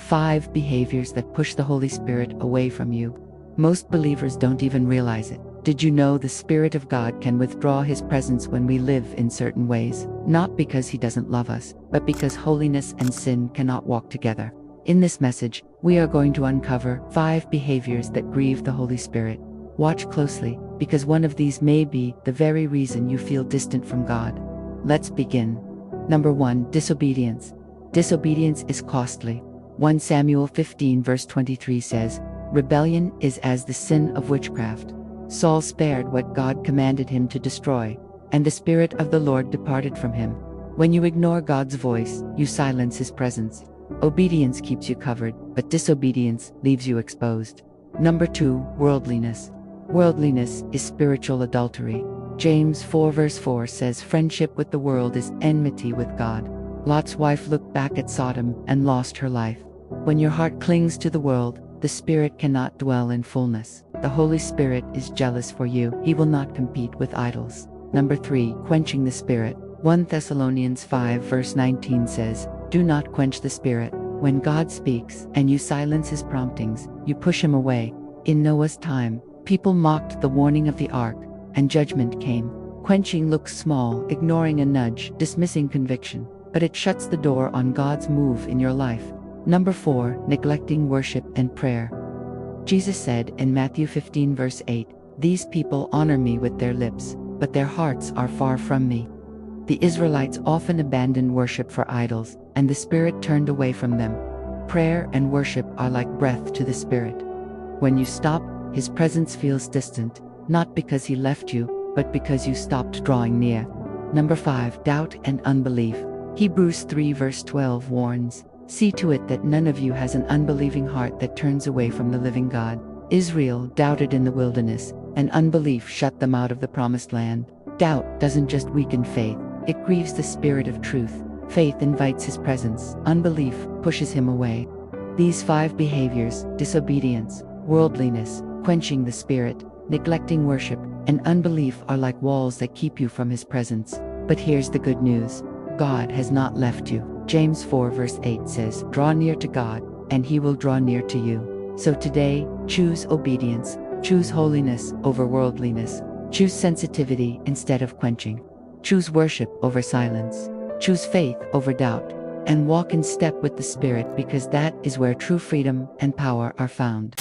5 behaviors that push the Holy Spirit away from you. Most believers don't even realize it. Did you know the Spirit of God can withdraw His presence when we live in certain ways? Not because He doesn't love us, but because holiness and sin cannot walk together. In this message, we are going to uncover 5 behaviors that grieve the Holy Spirit. Watch closely, because one of these may be the very reason you feel distant from God. Let's begin. Number 1. Disobedience. Disobedience is costly. 1 Samuel 15 verse 23 says, "Rebellion is as the sin of witchcraft." Saul spared what God commanded him to destroy, and the Spirit of the Lord departed from him. When you ignore God's voice, you silence His presence. Obedience keeps you covered, but disobedience leaves you exposed. Number 2. Worldliness. Worldliness is spiritual adultery. James 4 verse 4 says, "Friendship with the world is enmity with God." Lot's wife looked back at Sodom and lost her life. When your heart clings to the world, the Spirit cannot dwell in fullness. The Holy Spirit is jealous for you. He will not compete with idols. Number 3. Quenching the Spirit. 1 Thessalonians 5 verse 19 says, "Do not quench the Spirit." When God speaks and you silence His promptings, you push Him away. In Noah's time, people mocked the warning of the ark, and judgment came. Quenching looks small, ignoring a nudge, dismissing conviction, but it shuts the door on God's move in your life. Number 4. Neglecting worship and prayer. Jesus said in Matthew 15 verse 8, "These people honor me with their lips, but their hearts are far from me." The Israelites often abandoned worship for idols, and the Spirit turned away from them. Prayer and worship are like breath to the Spirit. When you stop, His presence feels distant, not because He left you, but because you stopped drawing near. Number 5. Doubt and unbelief. Hebrews 3 verse 12 warns, "See to it that none of you has an unbelieving heart that turns away from the living God." Israel doubted in the wilderness, and unbelief shut them out of the promised land. Doubt doesn't just weaken faith, it grieves the Spirit of truth. Faith invites His presence, unbelief pushes Him away. These 5 behaviors, disobedience, worldliness, quenching the Spirit, neglecting worship, and unbelief, are like walls that keep you from His presence. But here's the good news. God has not left you. James 4 verse 8 says, "Draw near to God, and He will draw near to you." So today, choose obedience, choose holiness over worldliness, choose sensitivity instead of quenching, choose worship over silence, choose faith over doubt, and walk in step with the Spirit, because that is where true freedom and power are found.